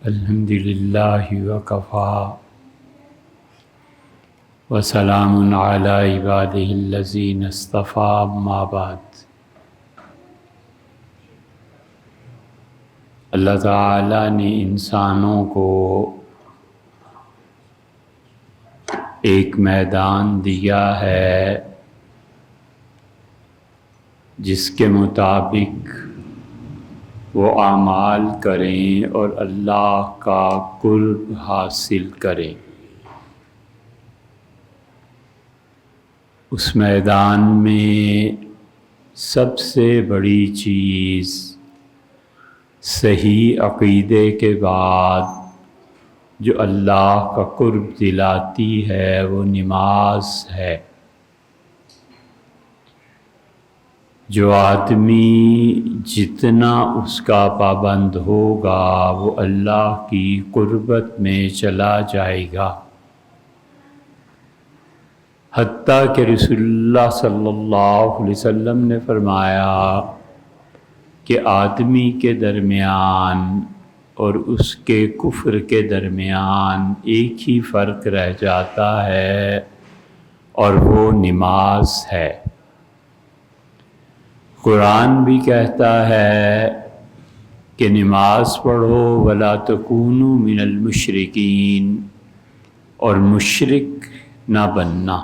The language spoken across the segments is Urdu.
الحمد للہ وکفیٰ وسلام علی عبادہ الذین اصطفیٰ اما بعد۔ اللہ تعالیٰ نے انسانوں کو ایک میدان دیا ہے جس کے مطابق وہ اعمال کریں اور اللہ کا قرب حاصل کریں۔ اس میدان میں سب سے بڑی چیز صحیح عقیدے کے بعد جو اللہ کا قرب دلاتی ہے وہ نماز ہے۔ جو آدمی جتنا اس کا پابند ہوگا وہ اللہ کی قربت میں چلا جائے گا، حتیٰ کہ رسول اللہ صلی اللہ علیہ وسلم نے فرمایا کہ آدمی کے درمیان اور اس کے کفر کے درمیان ایک ہی فرق رہ جاتا ہے اور وہ نماز ہے۔ قرآن بھی کہتا ہے کہ نماز پڑھو ولا تکونوا من المشرکین، اور مشرک نہ بننا۔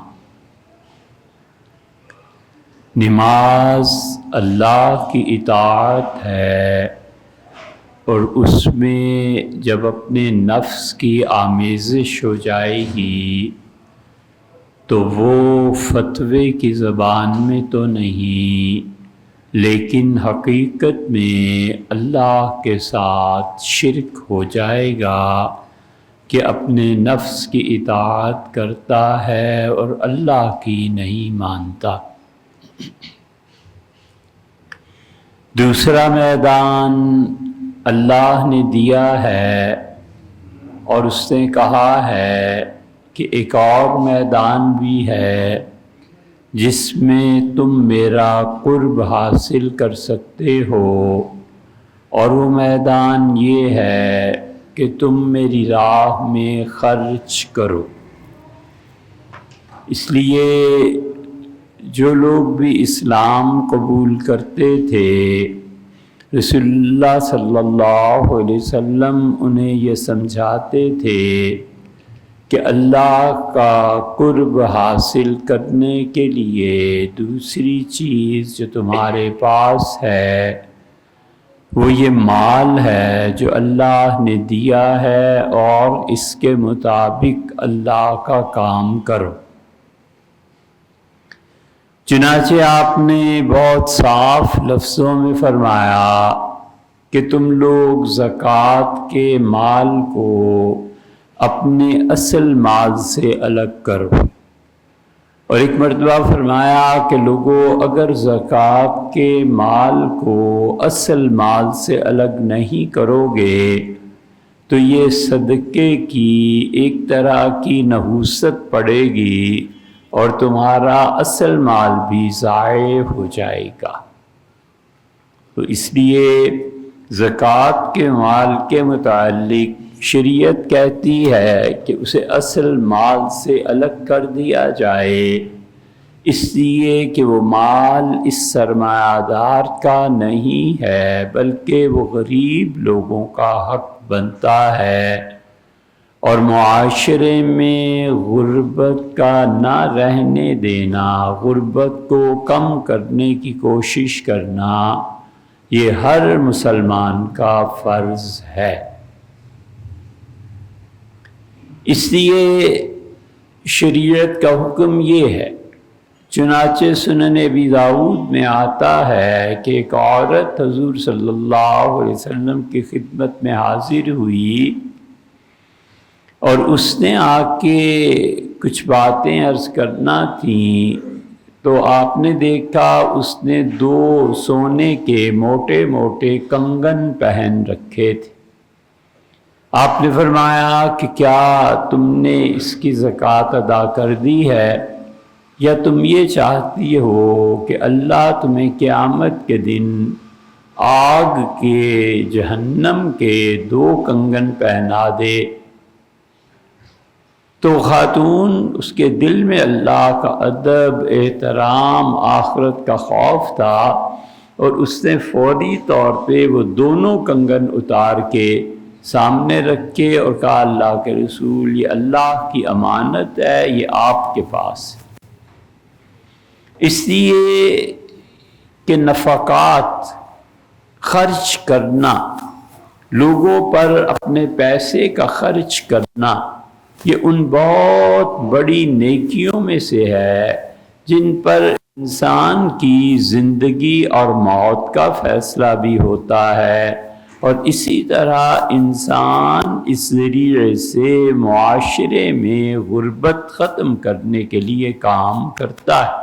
نماز اللہ کی اطاعت ہے، اور اس میں جب اپنے نفس کی آمیزش ہو جائے گی تو وہ فتوے کی زبان میں تو نہیں لیکن حقیقت میں اللہ کے ساتھ شرک ہو جائے گا کہ اپنے نفس کی اطاعت کرتا ہے اور اللہ کی نہیں مانتا۔ دوسرا میدان اللہ نے دیا ہے اور اس نے کہا ہے کہ ایک اور میدان بھی ہے جس میں تم میرا قرب حاصل کر سکتے ہو، اور وہ میدان یہ ہے کہ تم میری راہ میں خرچ کرو۔ اس لیے جو لوگ بھی اسلام قبول کرتے تھے رسول اللہ صلی اللہ علیہ وسلم انہیں یہ سمجھاتے تھے کہ اللہ کا قرب حاصل کرنے کے لیے دوسری چیز جو تمہارے پاس ہے وہ یہ مال ہے جو اللہ نے دیا ہے، اور اس کے مطابق اللہ کا کام کرو۔ چنانچہ آپ نے بہت صاف لفظوں میں فرمایا کہ تم لوگ زکوٰۃ کے مال کو اپنے اصل مال سے الگ کرو، اور ایک مرتبہ فرمایا کہ لوگوں اگر زکوٰۃ کے مال کو اصل مال سے الگ نہیں کرو گے تو یہ صدقے کی ایک طرح کی نحوست پڑے گی اور تمہارا اصل مال بھی ضائع ہو جائے گا۔ تو اس لیے زکوٰۃ کے مال کے متعلق شریعت کہتی ہے کہ اسے اصل مال سے الگ کر دیا جائے، اس لیے کہ وہ مال اس سرمایہ دار کا نہیں ہے بلکہ وہ غریب لوگوں کا حق بنتا ہے، اور معاشرے میں غربت کا نہ رہنے دینا، غربت کو کم کرنے کی کوشش کرنا یہ ہر مسلمان کا فرض ہے۔ اس لیے شریعت کا حکم یہ ہے، چنانچہ سنن ابی داؤد میں آتا ہے کہ ایک عورت حضور صلی اللہ علیہ وسلم کی خدمت میں حاضر ہوئی اور اس نے آ کے کچھ باتیں عرض کرنا تھیں، تو آپ نے دیکھا اس نے 2 سونے کے موٹے موٹے کنگن پہن رکھے تھے۔ آپ نے فرمایا کہ کیا تم نے اس کی زکوٰۃ ادا کر دی ہے، یا تم یہ چاہتی ہو کہ اللہ تمہیں قیامت کے دن آگ کے جہنم کے 2 کنگن پہنا دے۔ تو خاتون اس کے دل میں اللہ کا ادب، احترام، آخرت کا خوف تھا، اور اس نے فوری طور پہ وہ دونوں کنگن اتار کے سامنے رکھے اور کہا اللہ کے رسول یہ اللہ کی امانت ہے، یہ آپ کے پاس ہے۔ اس لیے کہ نفقات خرچ کرنا، لوگوں پر اپنے پیسے کا خرچ کرنا، یہ ان بہت بڑی نیکیوں میں سے ہے جن پر انسان کی زندگی اور موت کا فیصلہ بھی ہوتا ہے، اور اسی طرح انسان اس ذریعے سے معاشرے میں غربت ختم کرنے کے لیے کام کرتا ہے۔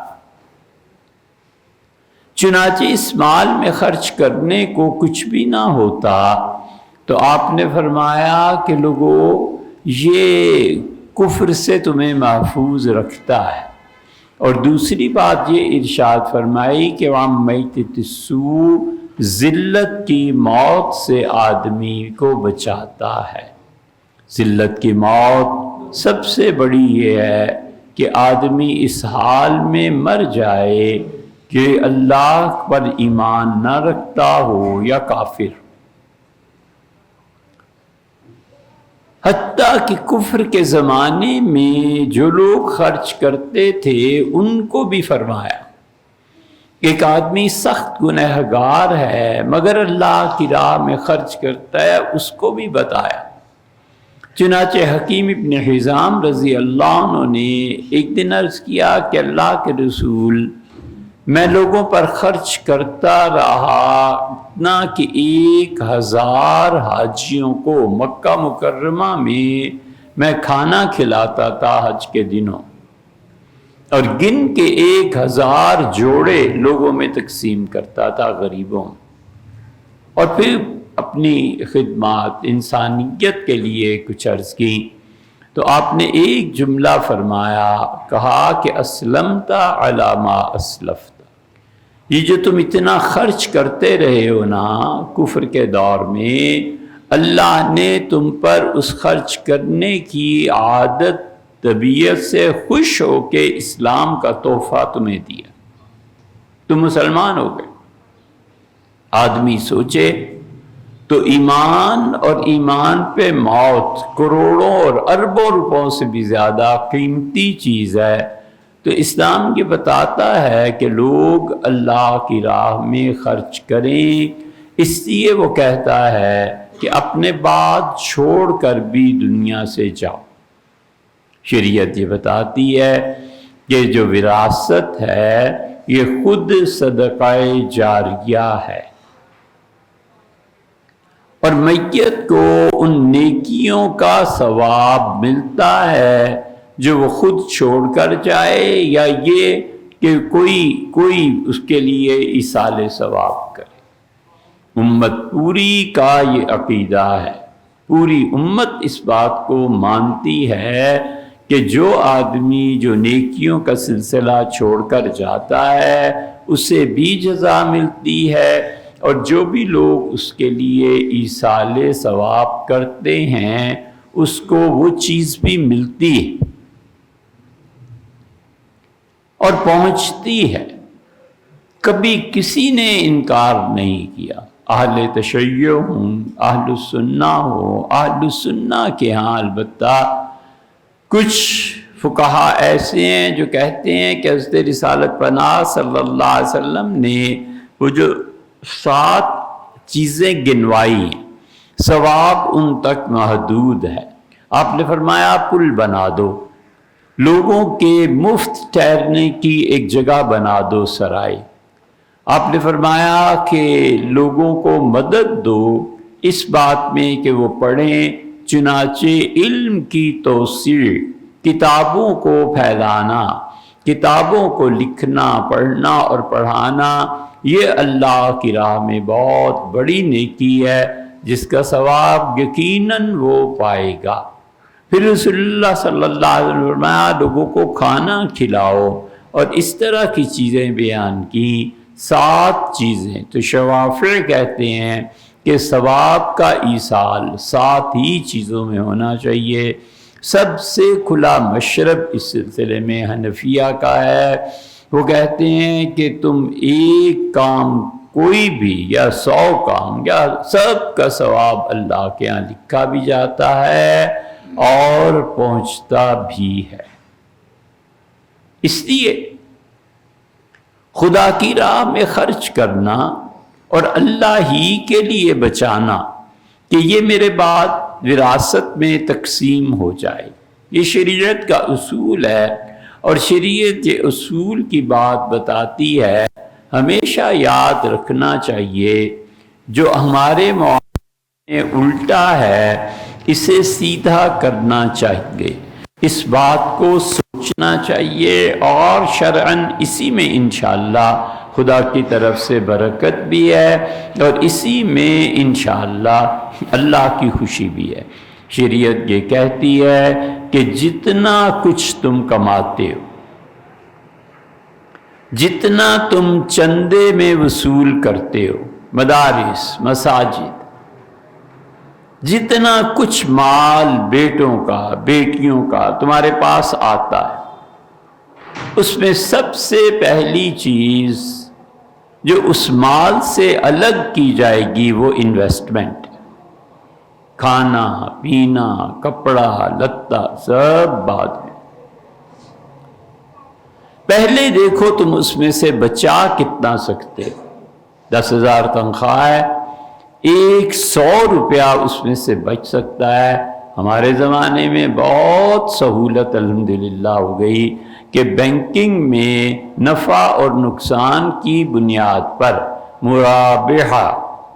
چنانچہ اس مال میں خرچ کرنے کو کچھ بھی نہ ہوتا تو آپ نے فرمایا کہ لوگوں یہ کفر سے تمہیں محفوظ رکھتا ہے، اور دوسری بات یہ ارشاد فرمائی کہ وَعَمْ مَيْتَةِ السُّوءِ، ذلت کی موت سے آدمی کو بچاتا ہے۔ ذلت کی موت سب سے بڑی یہ ہے کہ آدمی اس حال میں مر جائے کہ اللہ پر ایمان نہ رکھتا ہو یا کافر۔ حتیٰ کہ کفر کے زمانے میں جو لوگ خرچ کرتے تھے ان کو بھی فرمایا، ایک آدمی سخت گنہگار ہے مگر اللہ کی راہ میں خرچ کرتا ہے، اس کو بھی بتایا۔ چنانچہ حکیم ابن حزام رضی اللہ عنہ نے ایک دن عرض کیا کہ اللہ کے رسول میں لوگوں پر خرچ کرتا رہا اتنا کہ 1000 حاجیوں کو مکہ مکرمہ میں کھانا کھلاتا تھا حج کے دنوں، اور گن کے 1000 جوڑے لوگوں میں تقسیم کرتا تھا غریبوں، اور پھر اپنی خدمات انسانیت کے لیے کچھ عرض کی تو آپ نے ایک جملہ فرمایا، کہا کہ اسلمت علی ما اسلفت، یہ جو تم اتنا خرچ کرتے رہے ہو نا کفر کے دور میں، اللہ نے تم پر اس خرچ کرنے کی عادت طبیعت سے خوش ہو کے اسلام کا تحفہ تمہیں دیا، تم مسلمان ہو گئے۔ آدمی سوچے تو ایمان اور ایمان پہ موت کروڑوں اور اربوں روپوں سے بھی زیادہ قیمتی چیز ہے، تو اسلام یہ بتاتا ہے کہ لوگ اللہ کی راہ میں خرچ کریں، اس لیے وہ کہتا ہے کہ اپنے بعد چھوڑ کر بھی دنیا سے جاؤ۔ شریعت یہ بتاتی ہے کہ جو وراثت ہے یہ خود صدقہ جاریہ ہے، اور میت کو ان نیکیوں کا ثواب ملتا ہے جو وہ خود چھوڑ کر جائے، یا یہ کہ کوئی اس کے لیے ایصال ثواب کرے۔ امت پوری کا یہ عقیدہ ہے، پوری امت اس بات کو مانتی ہے کہ جو آدمی جو نیکیوں کا سلسلہ چھوڑ کر جاتا ہے اسے بھی جزا ملتی ہے، اور جو بھی لوگ اس کے لیے ایصال ثواب کرتے ہیں اس کو وہ چیز بھی ملتی ہے اور پہنچتی ہے۔ کبھی کسی نے انکار نہیں کیا، اہل تشیع ہوں، اہل السنہ ہو، اہل السنہ کے ہاں البتہ کچھ فقہا ایسے ہیں جو کہتے ہیں کہ حضرت رسالت پناہ صلی اللہ علیہ وسلم نے وہ جو 7 چیزیں گنوائی ہیں، ثواب ان تک محدود ہے۔ آپ نے فرمایا پل بنا دو، لوگوں کے مفت ٹھہرنے کی ایک جگہ بنا دو سرائے، آپ نے فرمایا کہ لوگوں کو مدد دو اس بات میں کہ وہ پڑھیں، چنانچہ علم کی توسیع، کتابوں کو پھیلانا، کتابوں کو لکھنا، پڑھنا اور پڑھانا، یہ اللہ کی راہ میں بہت بڑی نیکی ہے جس کا ثواب یقیناً وہ پائے گا۔ پھر رسول اللہ صلی اللہ علیہ وسلم فرمایا لوگوں کو کھانا کھلاؤ، اور اس طرح کی چیزیں بیان کی۔ 7 چیزیں، تو شوافع کہتے ہیں کہ ثواب کا ایصال 7 ہی چیزوں میں ہونا چاہیے۔ سب سے کھلا مشرب اس سلسلے میں حنفیہ کا ہے، وہ کہتے ہیں کہ تم ایک کام کوئی بھی یا 100 کام یا سب کا ثواب اللہ کے ہاں لکھا بھی جاتا ہے اور پہنچتا بھی ہے۔ اس لیے خدا کی راہ میں خرچ کرنا اور اللہ ہی کے لیے بچانا کہ یہ میرے بعد وراثت میں تقسیم ہو جائے، یہ شریعت کا اصول ہے، اور شریعت یہ اصول کی بات بتاتی ہے۔ ہمیشہ یاد رکھنا چاہیے جو ہمارے معاشرے میں الٹا ہے اسے سیدھا کرنا چاہیے، اس بات کو سوچنا چاہیے، اور شرعاً اسی میں انشاءاللہ خدا کی طرف سے برکت بھی ہے، اور اسی میں انشاءاللہ اللہ کی خوشی بھی ہے۔ شریعت یہ کہتی ہے کہ جتنا کچھ تم کماتے ہو، جتنا تم چندے میں وصول کرتے ہو، مدارس، مساجد، جتنا کچھ مال بیٹوں کا بیٹیوں کا تمہارے پاس آتا ہے، اس میں سب سے پہلی چیز جو اس مال سے الگ کی جائے گی وہ انویسٹمنٹ، کھانا پینا کپڑا لتا سب بعد میں۔ پہلے دیکھو تم اس میں سے بچا کتنا سکتے، 10,000 تنخواہ ہے، 100 روپیہ اس میں سے بچ سکتا ہے۔ ہمارے زمانے میں بہت سہولت الحمدللہ ہو گئی کہ بینکنگ میں نفع اور نقصان کی بنیاد پر مرابحہ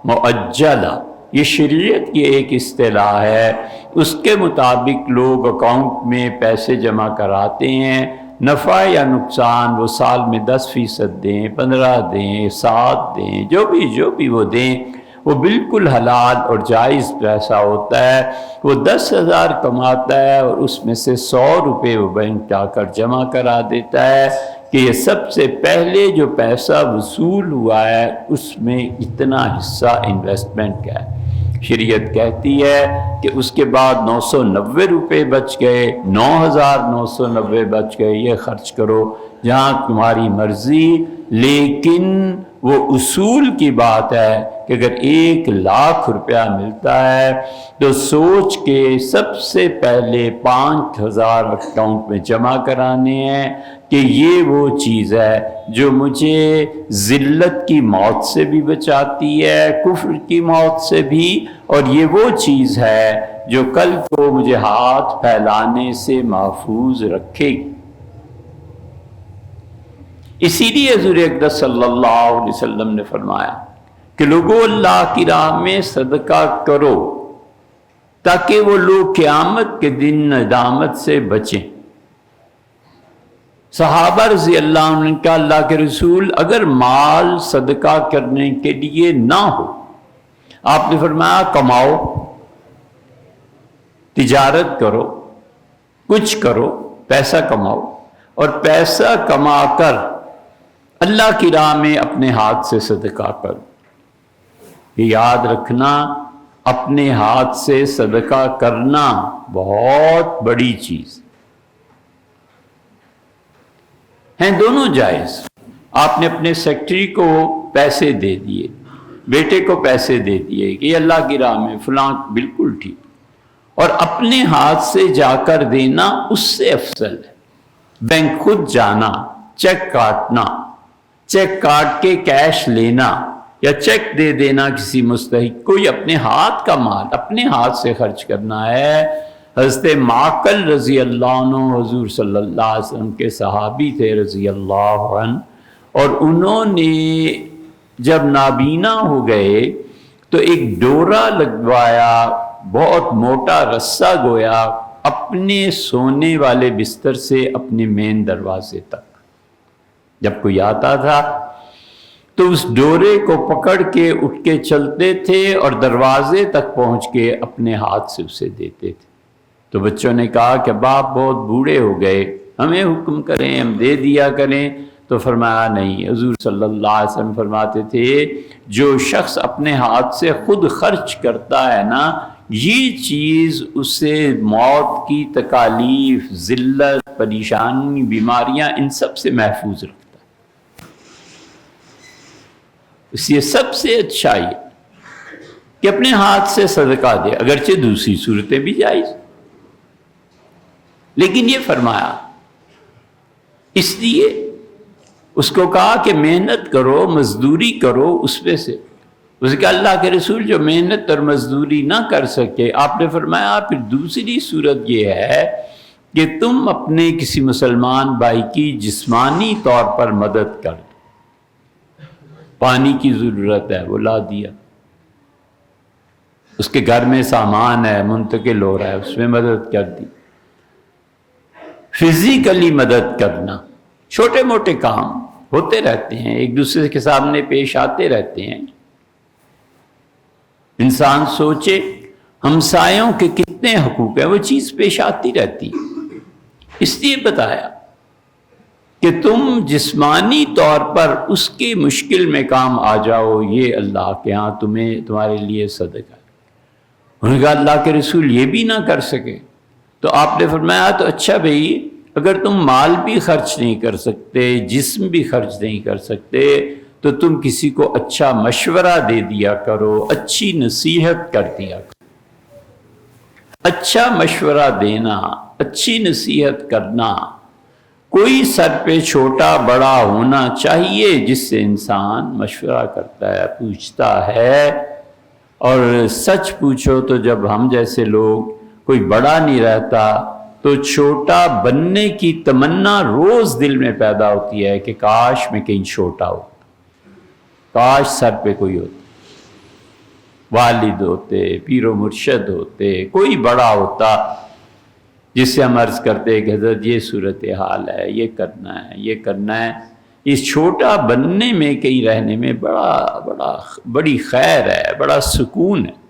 مؤجلہ، یہ شریعت کی ایک اصطلاح ہے، اس کے مطابق لوگ اکاؤنٹ میں پیسے جمع کراتے ہیں، نفع یا نقصان وہ سال میں 10% دیں، 15 دیں، 7 دیں، جو بھی وہ دیں، وہ بالکل حلال اور جائز پیسہ ہوتا ہے۔ وہ 10,000 کماتا ہے اور اس میں سے 100 روپے وہ بینک جا کر جمع کرا دیتا ہے کہ یہ سب سے پہلے جو پیسہ وصول ہوا ہے اس میں اتنا حصہ انویسٹمنٹ کا ہے۔ شریعت کہتی ہے کہ اس کے بعد 990 روپے بچ گئے، 9,990 بچ گئے، یہ خرچ کرو جہاں تمہاری مرضی، لیکن وہ اصول کی بات ہے کہ اگر 1,00,000 روپیہ ملتا ہے تو سوچ کے سب سے پہلے 5,000 اکاؤنٹ میں جمع کرانے ہیں کہ یہ وہ چیز ہے جو مجھے ذلت کی موت سے بھی بچاتی ہے، کفر کی موت سے بھی، اور یہ وہ چیز ہے جو کل کو مجھے ہاتھ پھیلانے سے محفوظ رکھے گی۔ اسی لیے حضور اقدس صلی اللہ علیہ وسلم نے فرمایا کہ لوگوں اللہ کی راہ میں صدقہ کرو تاکہ وہ لوگ قیامت کے دن ندامت سے بچیں۔ صحابہ رضی اللہ عنہ نے کہا اللہ کے رسول اگر مال صدقہ کرنے کے لیے نہ ہو، آپ نے فرمایا کماؤ، تجارت کرو، کچھ کرو، پیسہ کماؤ، اور پیسہ کما کر اللہ کی راہ میں اپنے ہاتھ سے صدقہ کرو۔ یہ یاد رکھنا، اپنے ہاتھ سے صدقہ کرنا بہت بڑی چیز ہیں، دونوں جائز۔ آپ نے اپنے سیکٹری کو پیسے دے دیے، بیٹے کو پیسے دے دیے کہ یہ اللہ کی راہ میں فلاں، بالکل ٹھیک، اور اپنے ہاتھ سے جا کر دینا اس سے افضل ہے۔ بینک خود جانا، چیک کاٹنا، چیک کاٹ کے کیش لینا یا چیک دے دینا کسی مستحق کو، یہ اپنے ہاتھ کا مال اپنے ہاتھ سے خرچ کرنا ہے۔ حضرت معقل رضی اللہ عنہ حضور صلی اللہ علیہ وسلم کے صحابی تھے رضی اللہ عنہ، اور انہوں نے جب نابینا ہو گئے تو ایک ڈورا لگوایا، بہت موٹا رسہ گویا اپنے سونے والے بستر سے اپنے مین دروازے تک، جب کوئی آتا تھا تو اس ڈورے کو پکڑ کے اٹھ کے چلتے تھے اور دروازے تک پہنچ کے اپنے ہاتھ سے اسے دیتے تھے۔ تو بچوں نے کہا کہ باپ بہت بوڑھے ہو گئے، ہمیں حکم کریں، ہم دے دیا کریں۔ تو فرمایا نہیں. حضور صلی اللہ علیہ وسلم فرماتے تھے جو شخص اپنے ہاتھ سے خود خرچ کرتا ہے نا، یہ چیز اسے موت کی تکالیف، ذلت، پریشانی، بیماریاں، ان سب سے محفوظ رکھتا ہے. اس لیے سب سے اچھا یہ کہ اپنے ہاتھ سے صدقہ دے، اگرچہ دوسری صورتیں بھی جائز، لیکن یہ فرمایا. اس لیے اس کو کہا کہ محنت کرو، مزدوری کرو اس میں سے. اس نے کہا اللہ کے رسول جو محنت اور مزدوری نہ کر سکے، آپ نے فرمایا پھر دوسری صورت یہ ہے کہ تم اپنے کسی مسلمان بھائی کی جسمانی طور پر مدد کر دو. پانی کی ضرورت ہے، وہ لا دیا. اس کے گھر میں سامان ہے، منتقل ہو رہا ہے، اس میں مدد کر دی. فزیکلی مدد کرنا، چھوٹے موٹے کام ہوتے رہتے ہیں، ایک دوسرے کے سامنے پیش آتے رہتے ہیں. انسان سوچے ہمسایوں کے کتنے حقوق ہیں، وہ چیز پیش آتی رہتی. اس لیے بتایا کہ تم جسمانی طور پر اس کے مشکل میں کام آ جاؤ، یہ اللہ کے ہاں تمہارے لیے صدقہ ہے. انہوں نے کہا اللہ کے رسول یہ بھی نہ کر سکے. تو آپ نے فرمایا تو اچھا بھئی، اگر تم مال بھی خرچ نہیں کر سکتے، جسم بھی خرچ نہیں کر سکتے، تو تم کسی کو اچھا مشورہ دے دیا کرو، اچھی نصیحت کر دیا کرو. اچھا مشورہ دینا، اچھی نصیحت کرنا، کوئی سر پہ چھوٹا بڑا ہونا چاہیے جس سے انسان مشورہ کرتا ہے، پوچھتا ہے. اور سچ پوچھو تو جب ہم جیسے لوگ، کوئی بڑا نہیں رہتا تو چھوٹا بننے کی تمنا روز دل میں پیدا ہوتی ہے کہ کاش میں کہیں چھوٹا ہو، کاش سر پہ کوئی ہوتا، والد ہوتے، پیر و مرشد ہوتے، کوئی بڑا ہوتا جس سے ہم عرض کرتے کہ حضرت یہ صورتحال ہے، یہ کرنا ہے، یہ کرنا ہے. اس چھوٹا بننے میں کہیں رہنے میں بڑی خیر ہے، بڑا سکون ہے.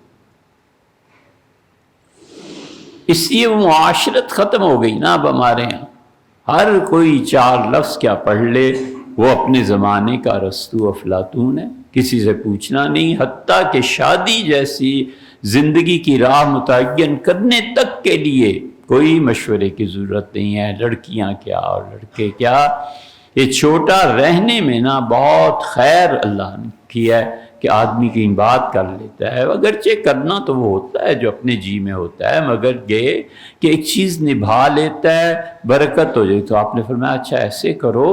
اس لیے وہ معاشرت ختم ہو گئی نا اب ہمارے ہاں. ہر کوئی 4 لفظ کیا پڑھ لے، وہ اپنے زمانے کا ارسطو افلاطون ہے، کسی سے پوچھنا نہیں. حتیٰ کہ شادی جیسی زندگی کی راہ متعین کرنے تک کے لیے کوئی مشورے کی ضرورت نہیں ہے. لڑکیاں کیا اور لڑکے کیا، یہ چھوٹا رہنے میں نا بہت خیر اللہ نے کیا ہے کہ آدمی کہیں بات کر لیتا ہے. اگرچہ کرنا تو وہ ہوتا ہے جو اپنے جی میں ہوتا ہے، مگر یہ کہ ایک چیز نبھا لیتا ہے، برکت ہو جائے. تو آپ نے فرمایا اچھا ایسے کرو،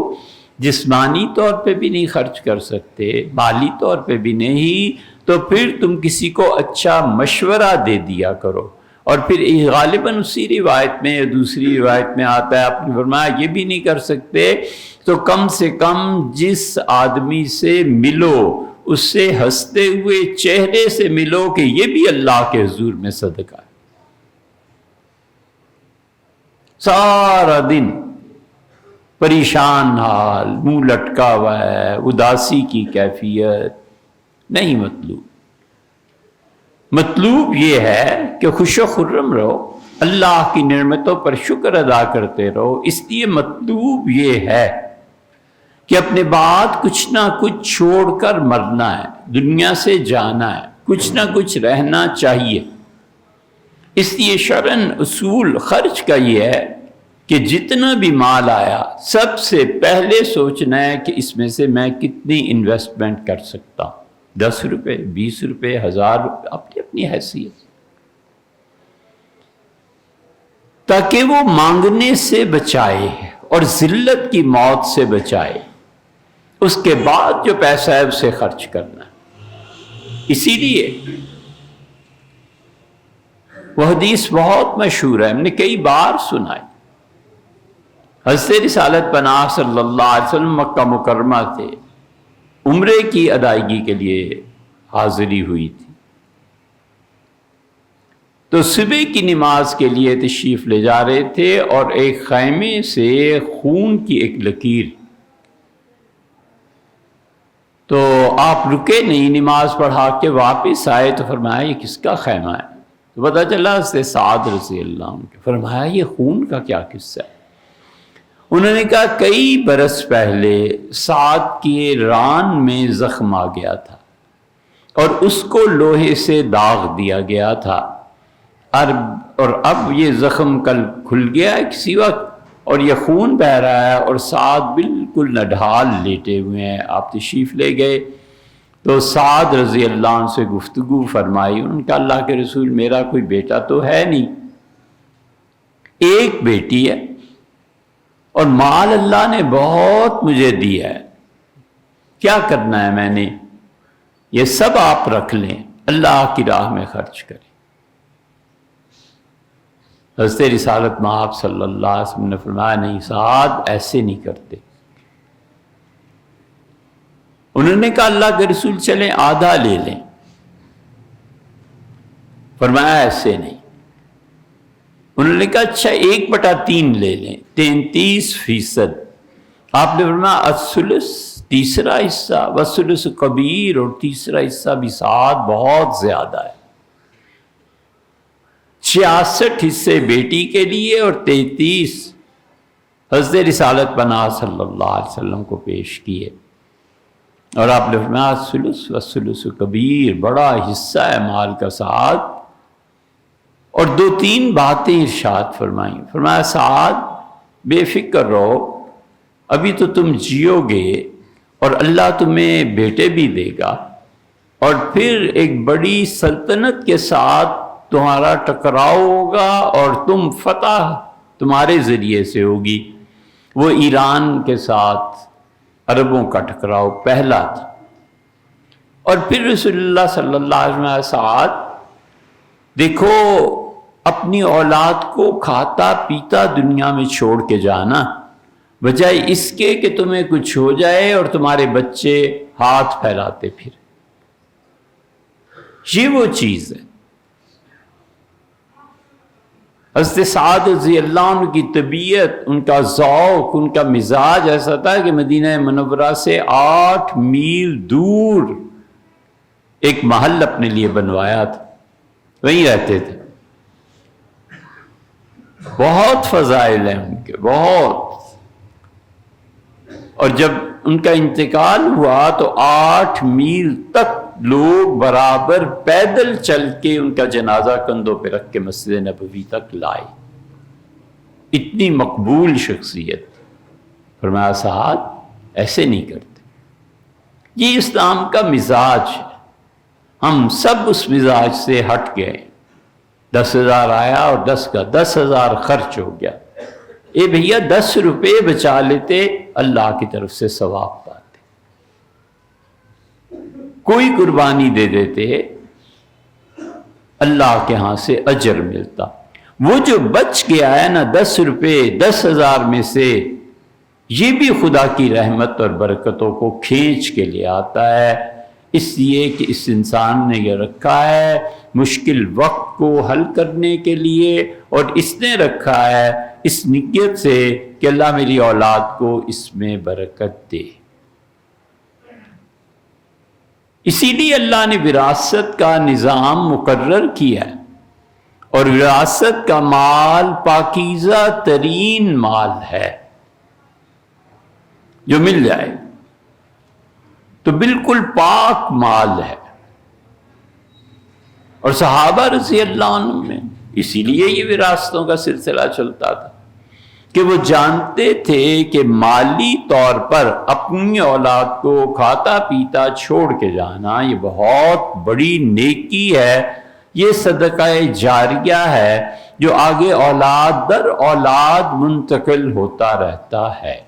جسمانی طور پہ بھی نہیں خرچ کر سکتے، مالی طور پہ بھی نہیں، تو پھر تم کسی کو اچھا مشورہ دے دیا کرو. اور پھر غالباً اسی روایت میں یا دوسری روایت میں آتا ہے، آپ نے فرمایا یہ بھی نہیں کر سکتے تو کم سے کم جس آدمی سے ملو اس سے ہنستے ہوئے چہرے سے ملو کہ یہ بھی اللہ کے حضور میں صدقہ ہے. سارا دن پریشان حال، منہ لٹکا ہوا ہے، اداسی کی کیفیت نہیں مطلوب. مطلوب یہ ہے کہ خوش و خرم رہو، اللہ کی نعمتوں پر شکر ادا کرتے رہو. اس لیے مطلوب یہ ہے کہ اپنے بعد کچھ نہ کچھ چھوڑ کر مرنا ہے، دنیا سے جانا ہے، کچھ نہ کچھ رہنا چاہیے. اس لیے شرعاً اصول خرچ کا یہ ہے کہ جتنا بھی مال آیا سب سے پہلے سوچنا ہے کہ اس میں سے میں کتنی انویسٹمنٹ کر سکتا ہوں. 10 روپے، 20 روپے، 1000 روپے، اپنی حیثیت، تاکہ وہ مانگنے سے بچائے اور ذلت کی موت سے بچائے. اس کے بعد جو پیسہ ہے اسے خرچ کرنا ہے. اسی لیے وہ حدیث بہت مشہور ہے، ہم نے کئی بار سنائی. حضرت رسالت پناہ صلی اللہ علیہ وسلم مکہ مکرمہ تھے، عمرے کی ادائیگی کے لیے حاضری ہوئی تھی. تو صبح کی نماز کے لیے تشریف لے جا رہے تھے اور ایک خیمے سے خون کی ایک لکیر. تو آپ رکے نہیں، نماز پڑھا کے واپس آئے تو فرمایا یہ کس کا خیمہ ہے؟ تو پتہ چلا حضرت سعد رضی اللہ عنہ. فرمایا یہ خون کا کیا قصہ ہے؟ انہوں نے کہا کئی برس پہلے سعد کے ران میں زخم آ گیا تھا اور اس کو لوہے سے داغ دیا گیا تھا، اور اب یہ زخم کل کھل گیا ہے کسی وقت اور یہ خون بہہ رہا ہے اور سعد بالکل نڈھال لیٹے ہوئے ہیں۔ آپ تشریف لے گئے تو سعد رضی اللہ عنہ سے گفتگو فرمائی۔ ان کا اللہ کے رسول میرا کوئی بیٹا تو ہے نہیں، ایک بیٹی ہے اور مال اللہ نے بہت مجھے دیا ہے، کیا کرنا ہے میں نے؟ یہ سب آپ رکھ لیں، اللہ کی راہ میں خرچ کریں۔ حضرت رسالت مآب صلی اللہ علیہ وسلم نے فرمایا نہیں سعد ایسے نہیں کرتے۔ انہوں نے کہا اللہ کے رسول چلیں آدھا لے لیں، فرمایا ایسے نہیں۔ انہوں نے کہا اچھا 1/3 لے لیں، 33%۔ آپ نے فرمایا الثلث، تیسرا حصہ، والثلث کبیر، اور تیسرا حصہ بھی سعد بہت زیادہ ہے۔ 66 حصے بیٹی کے لیے اور 33 حضرت رسالت پناہ صلی اللہ علیہ وسلم کو پیش کیے، اور آپ نے فرمایا الثلث والثلث کبیر، بڑا حصہ ہے مال کا سعد۔ اور 2-3 باتیں ارشاد فرمائیں۔ فرمایا سعد بے فکر رہو، ابھی تو تم جیو گے اور اللہ تمہیں بیٹے بھی دے گا، اور پھر ایک بڑی سلطنت کے ساتھ تمہارا ٹکراؤ ہوگا اور تم فتح تمہارے ذریعے سے ہوگی۔ وہ ایران کے ساتھ عربوں کا ٹکراؤ پہلا تھا، اور پھر رسول اللہ صلی اللہ علیہ وسلم سعد دیکھو اپنی اولاد کو کھاتا پیتا دنیا میں چھوڑ کے جانا، بجائے اس کے کہ تمہیں کچھ ہو جائے اور تمہارے بچے ہاتھ پھیلاتے پھر۔ یہ وہ چیز ہے۔ حضرت سعد رضی اللہ عنہ کی طبیعت، ان کا ذوق، ان کا مزاج ایسا تھا کہ مدینہ منورہ سے 8 میل دور ایک محل اپنے لیے بنوایا تھا، وہیں رہتے تھے۔ بہت فضائل ہیں ان کے، بہت۔ اور جب ان کا انتقال ہوا تو 8 میل تک لوگ برابر پیدل چل کے ان کا جنازہ کندھوں پہ رکھ کے مسجد نبوی تک لائے، اتنی مقبول شخصیت۔ فرمایا سعد ایسے نہیں کرتے، یہ اسلام کا مزاج ہے۔ ہم سب اس مزاج سے ہٹ گئے۔ 10,000 آیا اور 10 کا 10,000 خرچ ہو گیا۔ اے بھیا 10 روپے بچا لیتے، اللہ کی طرف سے ثواب پاتے، کوئی قربانی دے دیتے، اللہ کے ہاں سے اجر ملتا۔ وہ جو بچ گیا ہے نا 10 روپے 10,000 میں سے، یہ بھی خدا کی رحمت اور برکتوں کو کھینچ کے لے آتا ہے، اس لیے کہ اس انسان نے یہ رکھا ہے مشکل وقت کو حل کرنے کے لیے، اور اس نے رکھا ہے اس نیت سے کہ اللہ میری اولاد کو اس میں برکت دے۔ اسی لیے اللہ نے وراثت کا نظام مقرر کیا ہے، اور وراثت کا مال پاکیزہ ترین مال ہے، جو مل جائے تو بالکل پاک مال ہے۔ اور صحابہ رضی اللہ عنہ میں اسی لیے یہ وراثتوں کا سلسلہ چلتا تھا کہ وہ جانتے تھے کہ مالی طور پر اپنی اولاد کو کھاتا پیتا چھوڑ کے جانا یہ بہت بڑی نیکی ہے، یہ صدقہ جاریہ ہے جو آگے اولاد در اولاد منتقل ہوتا رہتا ہے۔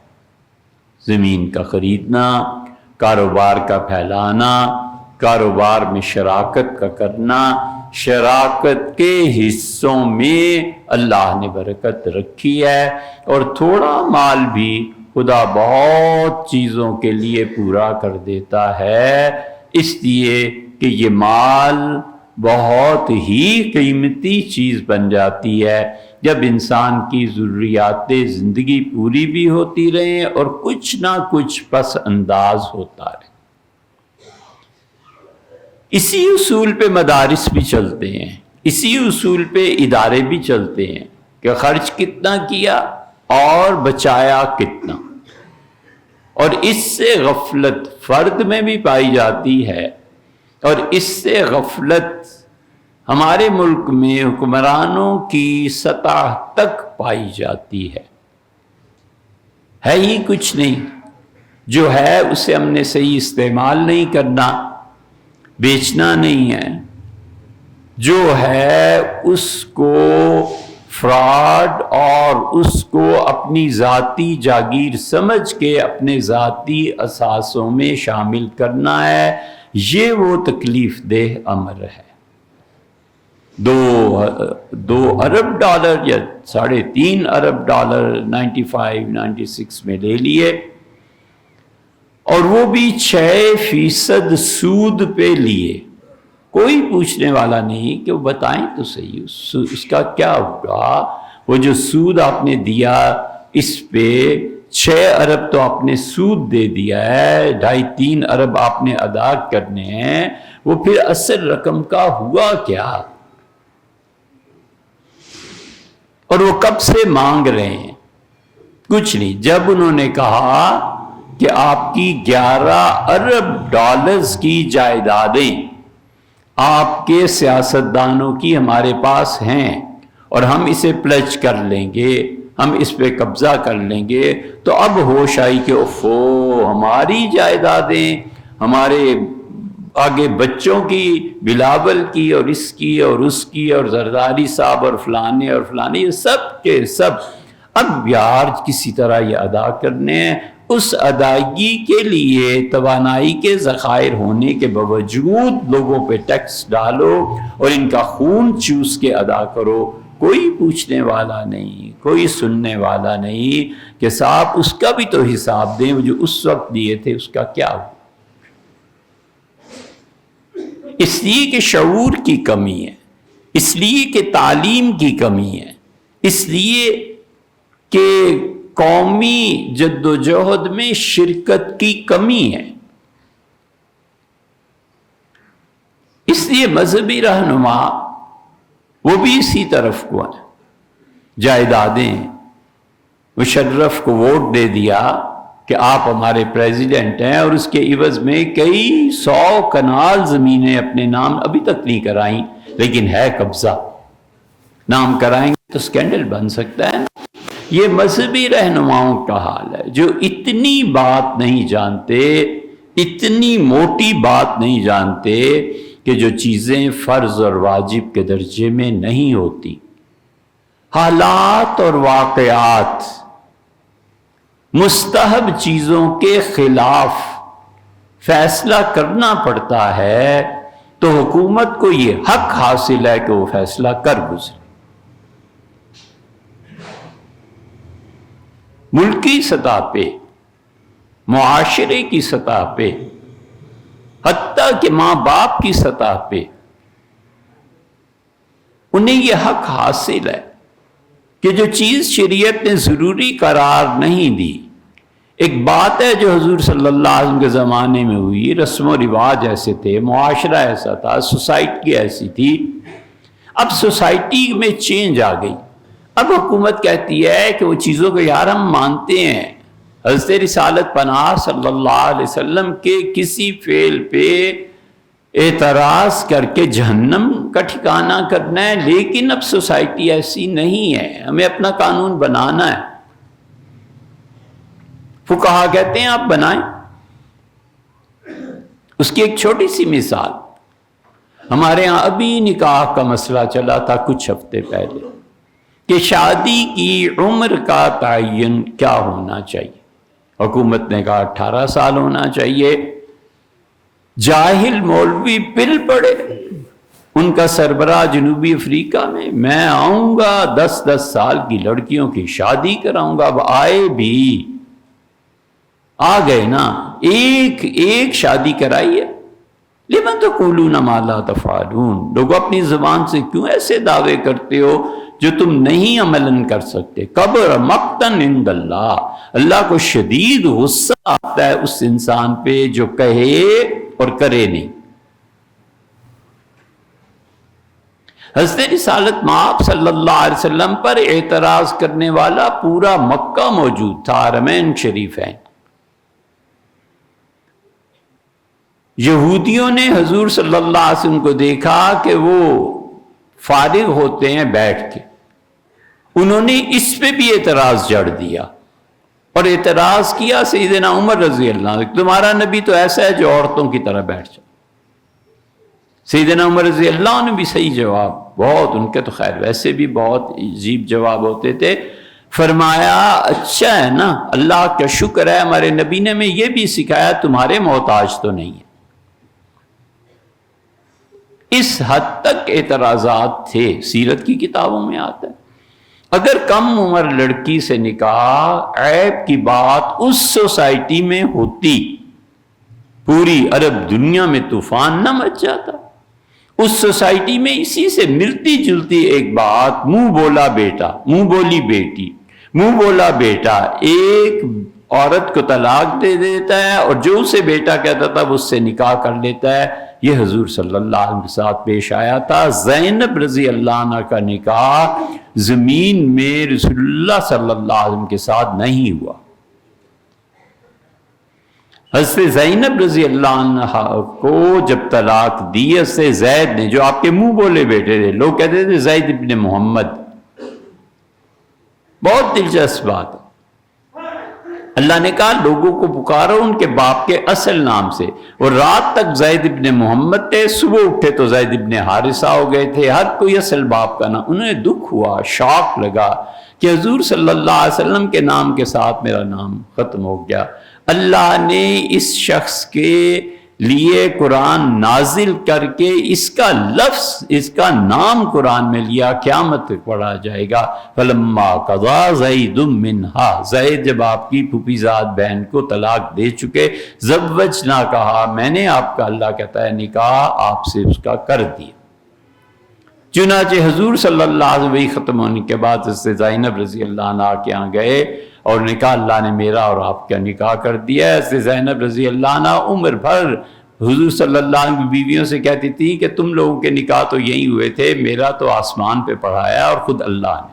زمین کا خریدنا، کاروبار کا پھیلانا، کاروبار میں شراکت کا کرنا، شراکت کے حصوں میں اللہ نے برکت رکھی ہے، اور تھوڑا مال بھی خدا بہت چیزوں کے لیے پورا کر دیتا ہے، اس لیے کہ یہ مال بہت ہی قیمتی چیز بن جاتی ہے جب انسان کی ضروریات زندگی پوری بھی ہوتی رہیں اور کچھ نہ کچھ پس انداز ہوتا رہے۔ اسی اصول پہ مدارس بھی چلتے ہیں، اسی اصول پہ ادارے بھی چلتے ہیں کہ خرچ کتنا کیا اور بچایا کتنا. اور اس سے غفلت فرد میں بھی پائی جاتی ہے، اور اس سے غفلت ہمارے ملک میں حکمرانوں کی سطح تک پائی جاتی ہے ہی کچھ نہیں. جو ہے اسے ہم نے صحیح استعمال نہیں کرنا، بیچنا نہیں ہے. جو ہے اس کو فراڈ اور اس کو اپنی ذاتی جاگیر سمجھ کے اپنے ذاتی اثاثوں میں شامل کرنا ہے. یہ وہ تکلیف دہ امر ہے. 2 ارب ڈالر یا 3.5 ارب ڈالر 95-96 میں لے لیے، اور وہ بھی 6% سود پہ لیے. کوئی پوچھنے والا نہیں کہ وہ بتائیں تو صحیح اس کا کیا ہوا. وہ جو سود آپ نے دیا اس پہ 6 ارب تو آپ نے سود دے دیا ہے، 2.5-3 ارب آپ نے ادا کرنے ہیں. وہ پھر اصل رقم کا ہوا کیا؟ اور وہ کب سے مانگ رہے ہیں؟ کچھ نہیں. جب انہوں نے کہا کہ آپ کی 11 ارب ڈالرز کی جائیدادیں آپ کے سیاستدانوں کی ہمارے پاس ہیں اور ہم اسے پلج کر لیں گے، ہم اس پہ قبضہ کر لیں گے، تو اب ہوش آئی کہ اوفو، ہماری جائیدادیں، ہمارے آگے بچوں کی، بلاول کی اور اس کی اور اس کی اور زرداری صاحب اور فلانے اور فلانے، یہ سب کے سب اب یار کسی طرح یہ ادا کرنے ہیں. اس ادائیگی کے لیے توانائی کے ذخائر ہونے کے باوجود لوگوں پہ ٹیکس ڈالو اور ان کا خون چوس کے ادا کرو. کوئی پوچھنے والا نہیں، کوئی سننے والا نہیں کہ صاحب اس کا بھی تو حساب دیں، جو اس وقت دیے تھے اس کا کیا ہو. اس لیے کہ شعور کی کمی ہے، اس لیے کہ تعلیم کی کمی ہے، اس لیے کہ قومی جد و جہد میں شرکت کی کمی ہے. اس لیے مذہبی رہنما وہ بھی اسی طرف کو ہیں. جائیدادیں، مشرف کو ووٹ دے دیا کہ آپ ہمارے پریزیڈنٹ ہیں، اور اس کے عوض میں کئی 100 کنال زمینیں اپنے نام ابھی تک نہیں کرائیں، لیکن ہے قبضہ. نام کرائیں گے تو سکینڈل بن سکتا ہے. یہ مذہبی رہنماؤں کا حال ہے جو اتنی بات نہیں جانتے، اتنی موٹی بات نہیں جانتے کہ جو چیزیں فرض اور واجب کے درجے میں نہیں ہوتی. حالات اور واقعات مستحب چیزوں کے خلاف فیصلہ کرنا پڑتا ہے تو حکومت کو یہ حق حاصل ہے کہ وہ فیصلہ کر گزرے. ملکی سطح پہ، معاشرے کی سطح پہ، حتیٰ کہ ماں باپ کی سطح پہ انہیں یہ حق حاصل ہے کہ جو چیز شریعت نے ضروری قرار نہیں دی. ایک بات ہے جو حضور صلی اللہ علیہ وسلم کے زمانے میں ہوئی، رسم و رواج ایسے تھے، معاشرہ ایسا تھا، سوسائٹی ایسی تھی. اب سوسائٹی میں چینج آ گئی. اب حکومت کہتی ہے کہ وہ چیزوں کو یار ہم مانتے ہیں. حضرت رسالت پناہ صلی اللہ علیہ وسلم کے کسی فعل پہ اعتراض کر کے جہنم کا ٹھکانہ کرنا ہے، لیکن اب سوسائٹی ایسی نہیں ہے، ہمیں اپنا قانون بنانا ہے. فقہا کہتے ہیں آپ بنائیں. اس کی ایک چھوٹی سی مثال، ہمارے ہاں ابھی نکاح کا مسئلہ چلا تھا کچھ ہفتے پہلے کہ شادی کی عمر کا تعین کیا ہونا چاہیے. حکومت نے کہا 18 سال ہونا چاہیے. جاہل مولوی پل پڑے، ان کا سربراہ جنوبی افریقہ میں آؤں گا 10 سال کی لڑکیوں کی شادی کراؤں گا. اب آئے بھی آ گئے نا، ایک شادی کرائی ہے. لمن تقولون ما لا تفعلون، لوگوں اپنی زبان سے کیوں ایسے دعوے کرتے ہو جو تم نہیں عملاً کر سکتے. کبر مقتن عند اللہ، اللہ کو شدید غصہ آتا ہے اس انسان پہ جو کہے اور کرے نہیں. حضرت رسالت مآب صلی اللہ علیہ وسلم پر اعتراض کرنے والا پورا مکہ موجود تھا، حرمین شریفین۔ یہودیوں نے حضور صلی اللہ علیہ وسلم کو دیکھا کہ وہ فارغ ہوتے ہیں بیٹھ کے، انہوں نے اس پہ بھی اعتراض جڑ دیا اور اعتراض کیا سیدنا عمر رضی اللہ عنہ، تمہارا نبی تو ایسا ہے جو عورتوں کی طرح بیٹھ جائے۔ سیدنا عمر رضی اللہ عنہ بھی صحیح جواب، بہت ان کے تو خیر ویسے بھی بہت عجیب جواب ہوتے تھے، فرمایا اچھا ہے نا، اللہ کا شکر ہے ہمارے نبی نے ہمیں یہ بھی سکھایا تمہارے محتاج تو نہیں ہے۔ اس حد تک اعتراضات تھے، سیرت کی کتابوں میں آتا ہے۔ اگر کم عمر لڑکی سے نکاح عیب کی بات اس سوسائٹی میں ہوتی، پوری عرب دنیا میں طوفان نہ مچ جاتا۔ اس سوسائٹی میں اسی سے ملتی جلتی ایک بات، منہ بولا بیٹا، منہ بولی بیٹی، منہ بولا بیٹا، ایک عورت کو طلاق دے دیتا ہے اور جو اسے بیٹا کہتا تھا وہ اس سے نکاح کر لیتا ہے۔ یہ حضور صلی اللہ علیہ وسلم کے ساتھ پیش آیا تھا۔ زینب رضی اللہ عنہ کا نکاح زمین میں رسول اللہ صلی اللہ علیہ وسلم کے ساتھ نہیں ہوا۔ حضرت زینب رضی اللہ عنہ کو جب طلاق دی، حضرت زید نے، جو آپ کے منہ بولے بیٹے تھے، لوگ کہتے تھے زید ابن محمد، بہت دلچسپ بات ہے۔ اللہ نے کہا لوگوں کو پکارو ان کے باپ کے اصل نام سے، اور رات تک زید ابن محمد تھے، صبح اٹھے تو زید ابن حارثہ ہو گئے تھے، ہر کوئی اصل باپ کا نام۔ انہیں دکھ ہوا، شوق لگا کہ حضور صلی اللہ علیہ وسلم کے نام کے ساتھ میرا نام ختم ہو گیا۔ اللہ نے اس شخص کے لیے قرآن نازل کر کے اس کا لفظ، اس کا نام قرآن میں لیا، قیامت تک پڑھا جائے گا۔ فلما قضا زید منہا، زید جب آپ کی پھوپھی زاد بہن کو طلاق دے چکے، زوجنا کہا، میں نے آپ کا، اللہ کہتا ہے، نکاح آپ سے اس کا کر دیا۔ چنانچہ حضور صلی اللہ علیہ وسلم ختم ہونے کے بعد حضرت زینب رضی اللہ عنہ کے یہاں گئے اور نے کہا اللہ نے میرا اور آپ کا نکاح کر دیا ہے۔ حضرت زینب رضی اللہ عنہ عمر بھر حضور صلی اللہ علیہ وسلم کی بیویوں سے کہتی تھی کہ تم لوگوں کے نکاح تو یہی ہوئے تھے، میرا تو آسمان پہ پڑھایا اور خود اللہ نے۔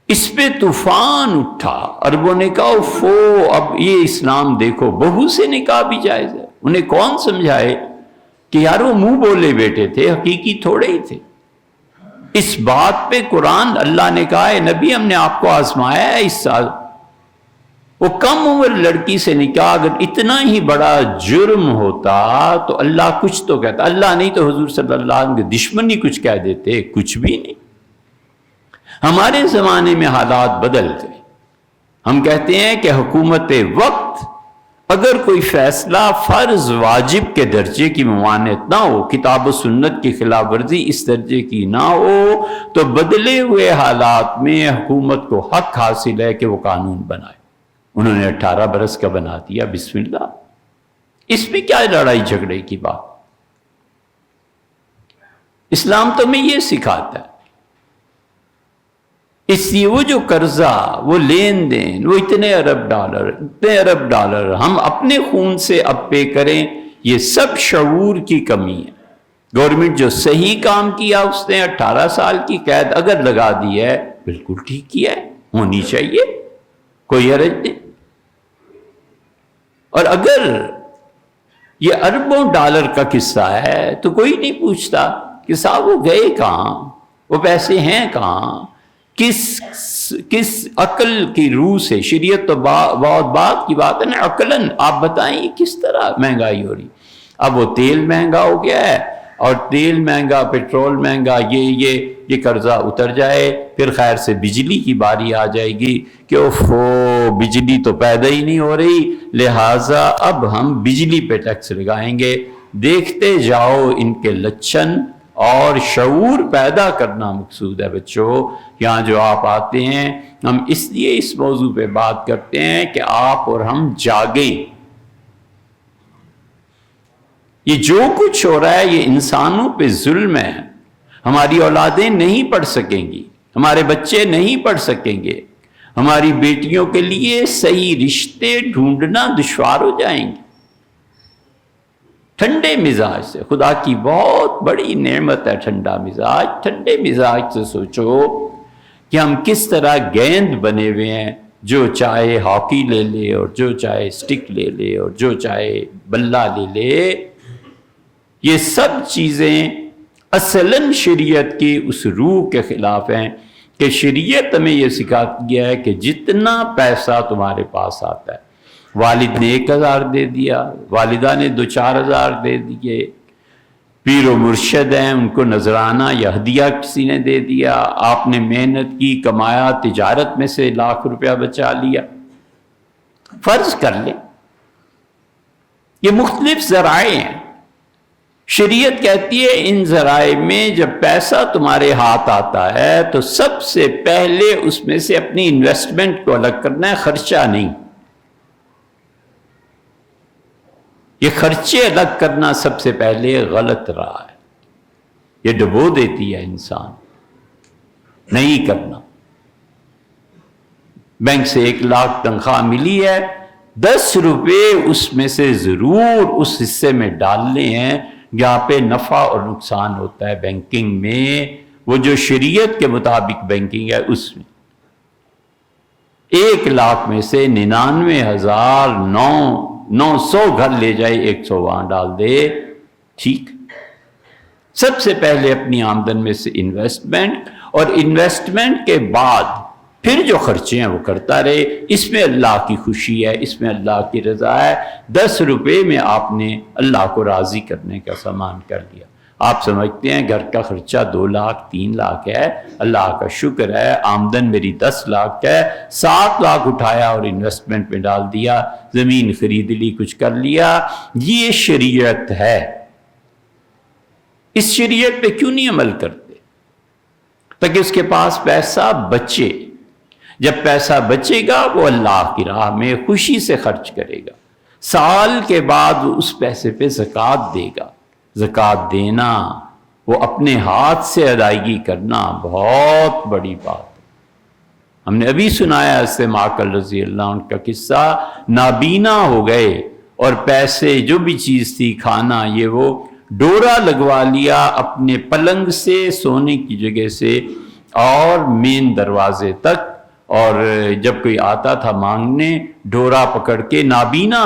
اس پہ طوفان اٹھا، عربوں نے کہا فو، اب یہ اسلام دیکھو، بہو سے نکاح بھی جائز ہے۔ انہیں کون سمجھائے کہ یار وہ منہ بولے بیٹے تھے، حقیقی تھوڑے ہی تھے۔ اس بات پہ قرآن، اللہ نے کہا ہے نبی ہم نے آپ کو آزمایا ہے اس سال۔ وہ کم عمر لڑکی سے نکاح اگر اتنا ہی بڑا جرم ہوتا تو اللہ کچھ تو کہتا، اللہ نہیں تو حضور صلی اللہ علیہ وسلم کے دشمن ہی کچھ کہہ دیتے، کچھ بھی نہیں۔ ہمارے زمانے میں حالات بدل گئے، ہم کہتے ہیں کہ حکومت وقت اگر کوئی فیصلہ فرض واجب کے درجے کی ممانعت نہ ہو، کتاب و سنت کی خلاف ورزی اس درجے کی نہ ہو، تو بدلے ہوئے حالات میں حکومت کو حق حاصل ہے کہ وہ قانون بنائے۔ انہوں نے 18 برس کا بنا دیا، بسم اللہ، اس میں کیا لڑائی جھگڑے کی بات؟ اسلام تو ہمیں یہ سکھاتا ہے۔ اس لیے وہ جو قرضہ، وہ لین دین، وہ اتنے ارب ڈالر ہم اپنے خون سے اب پے کریں، یہ سب شعور کی کمی ہے۔ گورنمنٹ جو صحیح کام کیا اس نے 18 سال کی قید اگر لگا دی ہے، بالکل ٹھیک کیا ہے، ہونی چاہیے، کوئی حرج نہیں۔ اور اگر یہ اربوں ڈالر کا قصہ ہے تو کوئی نہیں پوچھتا کہ صاحب وہ گئے کہاں، وہ پیسے ہیں کہاں، کس عقل کی روح سے؟ شریعت تو بہت بات کی بات ہے نا، عقلاً آپ بتائیں کس طرح مہنگائی ہو رہی۔ اب وہ تیل مہنگا ہو گیا ہے، اور تیل مہنگا، پیٹرول مہنگا، یہ قرضہ اتر جائے، پھر خیر سے بجلی کی باری آ جائے گی کہ بجلی تو پیدا ہی نہیں ہو رہی، لہٰذا اب ہم بجلی پہ ٹیکس لگائیں گے۔ دیکھتے جاؤ ان کے لچھن، اور شعور پیدا کرنا مقصود ہے بچوں۔ یہاں جو آپ آتے ہیں، ہم اس لیے اس موضوع پہ بات کرتے ہیں کہ آپ اور ہم جاگیں۔ یہ جو کچھ ہو رہا ہے یہ انسانوں پہ ظلم ہے۔ ہماری اولادیں نہیں پڑھ سکیں گی، ہمارے بچے نہیں پڑھ سکیں گے، ہماری بیٹیوں کے لیے صحیح رشتے ڈھونڈنا دشوار ہو جائیں گے۔ ٹھنڈے مزاج سے. خدا کی بہت بڑی نعمت ہے ٹھنڈا مزاج. ٹھنڈے مزاج سے سوچو کہ ہم کس طرح گیند بنے ہوئے ہیں، جو چاہے ہاکی لے لے اور جو چاہے اسٹک لے لے اور جو چاہے بلہ لے لے. یہ سب چیزیں اصلاً شریعت کی اس روح کے خلاف ہیں کہ شریعت ہمیں یہ سکھاتی ہے کہ جتنا پیسہ تمہارے پاس آتا ہے، والد نے 1000 دے دیا، والدہ نے 2-4 ہزار دے دیے، پیر و مرشد ہیں ان کو نذرانہ یا ہدیہ کسی نے دے دیا، آپ نے محنت کی، کمایا، تجارت میں سے ₹1,00,000 بچا لیا. فرض کر لیں یہ مختلف ذرائع ہیں. شریعت کہتی ہے ان ذرائع میں جب پیسہ تمہارے ہاتھ آتا ہے تو سب سے پہلے اس میں سے اپنی انویسٹمنٹ کو الگ کرنا ہے، خرچہ نہیں. یہ خرچے الگ کرنا سب سے پہلے غلط رہا ہے، یہ ڈبو دیتی ہے انسان. نہیں کرنا. بینک سے 1,00,000 تنخواہ ملی ہے، 10 روپے اس میں سے ضرور اس حصے میں ڈالنے ہیں جہاں پہ نفع اور نقصان ہوتا ہے بینکنگ میں، وہ جو شریعت کے مطابق بینکنگ ہے اس میں. 1,00,000 میں سے 99,900 گھر لے جائے، 100 وہاں ڈال دے، ٹھیک. سب سے پہلے اپنی آمدن میں سے انویسٹمنٹ، اور انویسٹمنٹ کے بعد پھر جو خرچے ہیں وہ کرتا رہے. اس میں اللہ کی خوشی ہے، اس میں اللہ کی رضا ہے. 10 روپے میں آپ نے اللہ کو راضی کرنے کا سامان کر لیا. آپ سمجھتے ہیں گھر کا خرچہ 2,00,000 3,00,000 ہے، اللہ کا شکر ہے آمدن میری 10 لاکھ ہے، 7 لاکھ اٹھایا اور انویسٹمنٹ میں ڈال دیا، زمین خرید لی، کچھ کر لیا. یہ شریعت ہے. اس شریعت پہ کیوں نہیں عمل کرتے؟ تاکہ اس کے پاس پیسہ بچے. جب پیسہ بچے گا وہ اللہ کی راہ میں خوشی سے خرچ کرے گا. سال کے بعد وہ اس پیسے پہ زکوٰۃ دے گا. زکوٰۃ دینا، وہ اپنے ہاتھ سے ادائیگی کرنا بہت بڑی بات ہے. ہم نے ابھی سنایا اس سے معقل رضی اللہ عنہ کا قصہ. نابینا ہو گئے اور پیسے جو بھی چیز تھی، کھانا یہ وہ، ڈورا لگوا لیا اپنے پلنگ سے، سونے کی جگہ سے اور مین دروازے تک. اور جب کوئی آتا تھا مانگنے، ڈورا پکڑ کے نابینا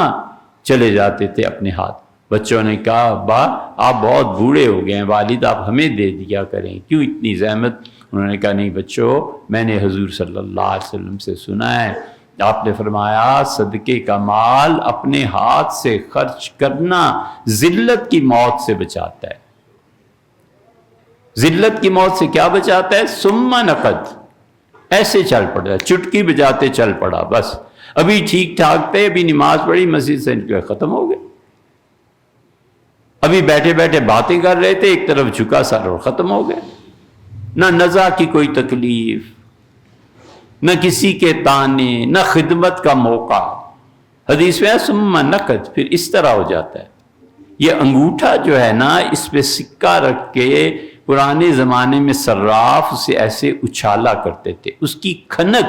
چلے جاتے تھے اپنے ہاتھ. بچوں نے کہا ابا آپ بہت بوڑھے ہو گئے ہیں، والد آپ ہمیں دے دیا کریں، کیوں اتنی زحمت؟ انہوں نے کہا نہیں بچوں، میں نے حضور صلی اللہ علیہ وسلم سے سنا ہے، آپ نے فرمایا صدقے کا مال اپنے ہاتھ سے خرچ کرنا ذلت کی موت سے بچاتا ہے. ذلت کی موت سے کیا بچاتا ہے؟ ثم نقد. ایسے چل پڑا، چٹکی بجاتے چل پڑا، بس ابھی ٹھیک ٹھاک تھے، ابھی نماز پڑھی، مسجد سے نکلے، ختم ہو گئے. ابھی بیٹھے بیٹھے باتیں کر رہے تھے، ایک طرف جھکا سر اور ختم ہو گئے. نہ نزا کی کوئی تکلیف، نہ کسی کے تانے، نہ خدمت کا موقع. حدیث میں ثم نقد، پھر اس طرح ہو جاتا ہے. یہ انگوٹھا جو ہے نا، اس پہ سکہ رکھ کے پرانے زمانے میں صراف اسے ایسے اچھالا کرتے تھے. اس کی کھنک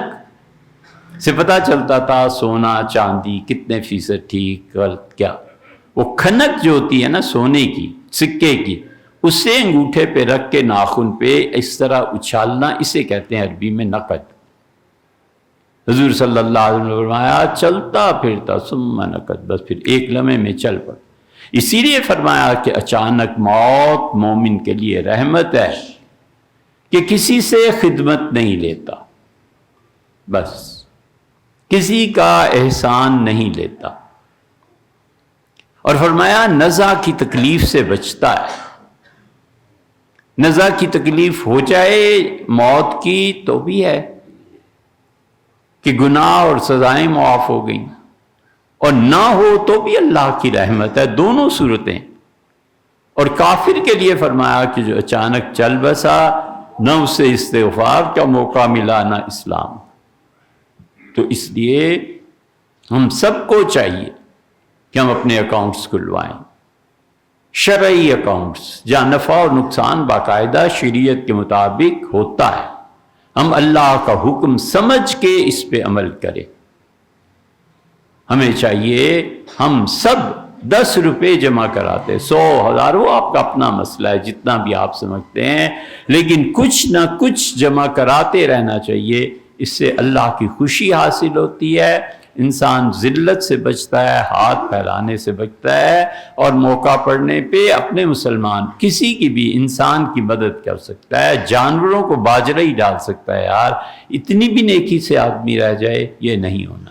سے پتہ چلتا تھا سونا چاندی کتنے فیصد ٹھیک غلط کیا. وہ کھنک جو ہوتی ہے نا سونے کی، سکے کی، اسے انگوٹھے پہ رکھ کے ناخن پہ اس طرح اچھالنا، اسے کہتے ہیں عربی میں نقد. حضور صلی اللہ علیہ وسلم نے فرمایا چلتا پھرتا ثم نقد، بس پھر ایک لمحے میں چل پڑ. اسی لیے فرمایا کہ اچانک موت مومن کے لیے رحمت ہے کہ کسی سے خدمت نہیں لیتا، بس کسی کا احسان نہیں لیتا. اور فرمایا نزع کی تکلیف سے بچتا ہے. نزع کی تکلیف ہو جائے موت کی تو بھی ہے کہ گناہ اور سزائیں معاف ہو گئیں، اور نہ ہو تو بھی اللہ کی رحمت ہے. دونوں صورتیں. اور کافر کے لیے فرمایا کہ جو اچانک چل بسا، نہ اسے استغفار کا موقع ملا نہ اسلام. تو اس لیے ہم سب کو چاہیے کہ ہم اپنے اکاؤنٹس کھلوائیں، شرعی اکاؤنٹس جہاں نفع اور نقصان باقاعدہ شریعت کے مطابق ہوتا ہے. ہم اللہ کا حکم سمجھ کے اس پہ عمل کریں. ہمیں چاہیے ہم سب 10 روپے جمع کراتے، 100 1000 وہ آپ کا اپنا مسئلہ ہے جتنا بھی آپ سمجھتے ہیں، لیکن کچھ نہ کچھ جمع کراتے رہنا چاہیے، اس سے اللہ کی خوشی حاصل ہوتی ہے، انسان ذلت سے بچتا ہے، ہاتھ پھیلانے سے بچتا ہے، اور موقع پڑنے پہ اپنے مسلمان کسی کی بھی انسان کی مدد کر سکتا ہے، جانوروں کو باجرہ ہی ڈال سکتا ہے، یار اتنی بھی نیکی سے آدمی رہ جائے، یہ نہیں ہونا۔